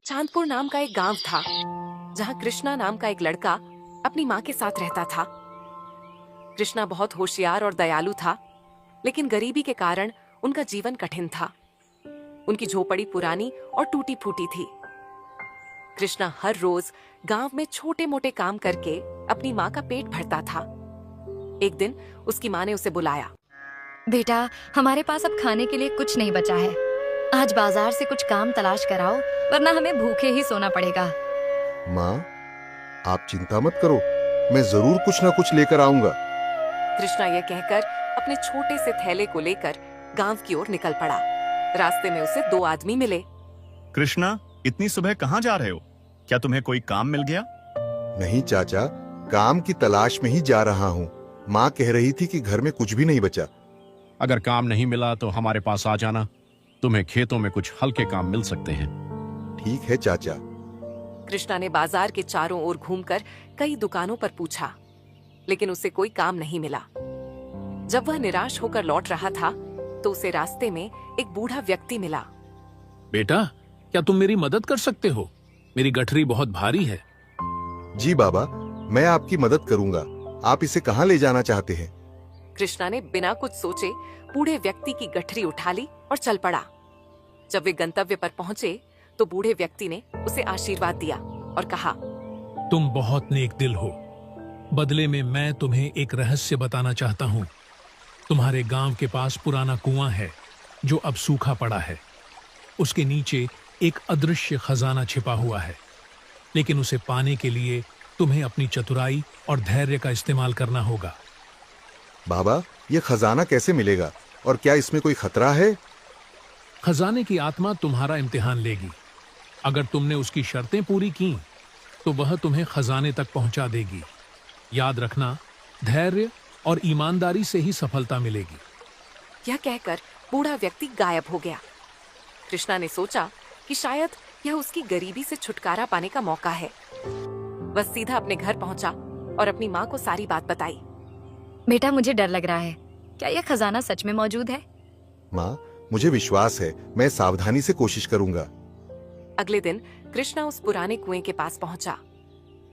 चांदपुर नाम का एक गांव था जहां कृष्णा नाम का एक लड़का अपनी माँ के साथ रहता था। कृष्णा बहुत होशियार और दयालु था, लेकिन गरीबी के कारण उनका जीवन कठिन था। उनकी झोपड़ी पुरानी और टूटी फूटी थी। कृष्णा हर रोज गांव में छोटे मोटे काम करके अपनी माँ का पेट भरता था। एक दिन उसकी माँ ने उसे बुलाया। बेटा, हमारे पास अब खाने के लिए कुछ नहीं बचा है। आज बाजार से कुछ काम तलाश कर आओ, वरना हमें भूखे ही सोना पड़ेगा। माँ, आप चिंता मत करो, मैं जरूर कुछ ना कुछ लेकर आऊंगा। कृष्णा यह कहकर अपने छोटे से थैले को लेकर गांव की ओर निकल पड़ा। रास्ते में उसे दो आदमी मिले। कृष्णा, इतनी सुबह कहाँ जा रहे हो? क्या तुम्हें कोई काम मिल गया? नहीं चाचा, काम की तलाश में ही जा रहा हूँ। माँ कह रही थी कि घर में कुछ भी नहीं बचा। अगर काम नहीं मिला तो हमारे पास आ जाना, तुम्हें खेतों में कुछ हल्के काम मिल सकते हैं। ठीक है चाचा। कृष्णा ने बाजार के चारों ओर घूमकर कई दुकानों पर पूछा, लेकिन उसे कोई काम नहीं मिला। जब वह निराश होकर लौट रहा था तो उसे रास्ते में एक बूढ़ा व्यक्ति मिला। बेटा, क्या तुम मेरी मदद कर सकते हो? मेरी गठरी बहुत भारी है। जी बाबा, मैं आपकी मदद करूंगा। आप इसे कहाँ ले जाना चाहते हैं? कृष्णा ने बिना कुछ सोचे बूढ़े व्यक्ति की गठरी उठा ली और चल पड़ा। जब वे गंतव्य पर पहुंचे तो बूढ़े व्यक्ति ने उसे आशीर्वाद दिया और कहा, तुम बहुत नेक दिल हो। बदले में मैं तुम्हें एक रहस्य बताना चाहता हूँ। तुम्हारे गांव के पास पुराना कुआं है जो अब सूखा पड़ा है। उसके नीचे एक अदृश्य खजाना छिपा हुआ है, लेकिन उसे पाने के लिए तुम्हें अपनी चतुराई और धैर्य का इस्तेमाल करना होगा। बाबा, ये खजाना कैसे मिलेगा और क्या इसमें कोई खतरा है? खजाने की आत्मा तुम्हारा इम्तिहान लेगी। अगर तुमने उसकी शर्तें पूरी की तो वह तुम्हें खजाने तक पहुंचा देगी। याद रखना, धैर्य और ईमानदारी से ही सफलता मिलेगी। यह कहकर बूढ़ा व्यक्ति गायब हो गया। कृष्णा ने सोचा कि शायद यह उसकी गरीबी से छुटकारा पाने का मौका है। वह सीधा अपने घर पहुंचा और अपनी माँ को सारी बात बताई। बेटा, मुझे डर लग रहा है। क्या यह खजाना सच में मौजूद है? माँ, मुझे विश्वास है, मैं सावधानी से कोशिश करूंगा। अगले दिन कृष्णा उस पुराने कुएं के पास पहुंचा।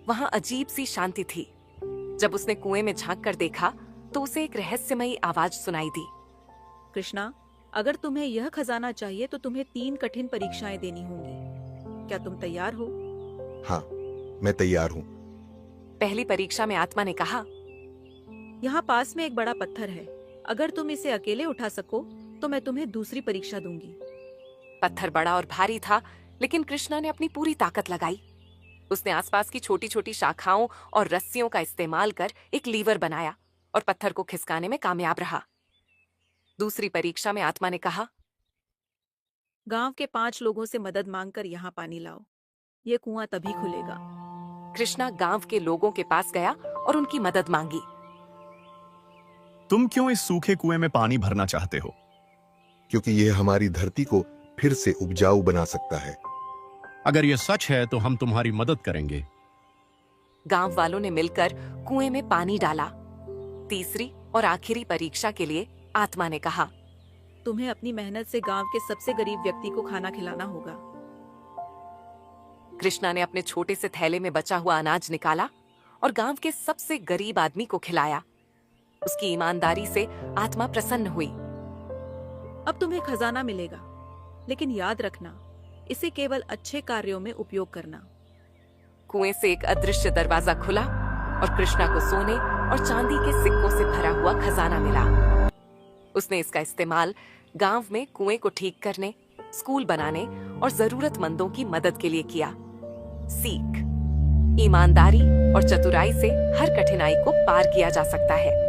वहां अजीब सी शांति थी। जब उसने कुएं में झांक कर देखा तो उसे एक रहस्यमयी आवाज सुनाई दी। कृष्णा, अगर तुम्हें यह खजाना चाहिए तो तुम्हें 3 कठिन परीक्षाएं देनी होंगी। क्या तुम तैयार हो? हाँ, मैं तैयार हूँ। पहली परीक्षा में आत्मा ने कहा, यहाँ पास में एक बड़ा पत्थर है। अगर तुम इसे अकेले उठा सको तो मैं तुम्हें दूसरी परीक्षा दूंगी। पत्थर बड़ा और भारी था, लेकिन कृष्णा ने अपनी पूरी ताकत लगाई। उसने आसपास की छोटी छोटी शाखाओं और रस्सियों का इस्तेमाल कर एक लीवर बनाया और पत्थर को खिसकाने में कामयाब रहा। दूसरी परीक्षा में आत्मा ने कहा, गांव के 5 लोगों से मदद मांगकर यहाँ पानी लाओ। ये कुआं तभी खुलेगा। कृष्णा गांव के लोगों के पास गया और उनकी मदद मांगी। तुम क्यों इस सूखे कुएं में पानी भरना चाहते हो? क्योंकि यह हमारी धरती को फिर से उपजाऊ बना सकता है। अगर यह सच है तो हम तुम्हारी मदद करेंगे। गांव वालों ने मिलकर कुएं में पानी डाला। तीसरी और आखिरी परीक्षा के लिए आत्मा ने कहा, तुम्हें अपनी मेहनत से गांव के सबसे गरीब व्यक्ति को खाना खिलाना होगा। कृष्णा ने अपने छोटे से थैले में बचा हुआ अनाज निकाला और गांव के सबसे गरीब आदमी को खिलाया। उसकी ईमानदारी से आत्मा प्रसन्न हुई। अब तुम्हें खजाना मिलेगा, लेकिन याद रखना, इसे केवल अच्छे कार्यों में उपयोग करना। कुएं से एक अदृश्य दरवाजा खुला और कृष्णा को सोने और चांदी के सिक्कों से भरा हुआ खजाना मिला। उसने इसका इस्तेमाल गांव में कुएं को ठीक करने, स्कूल बनाने और जरूरतमंदों की मदद के लिए किया। सीख: ईमानदारी और चतुराई से हर कठिनाई को पार किया जा सकता है।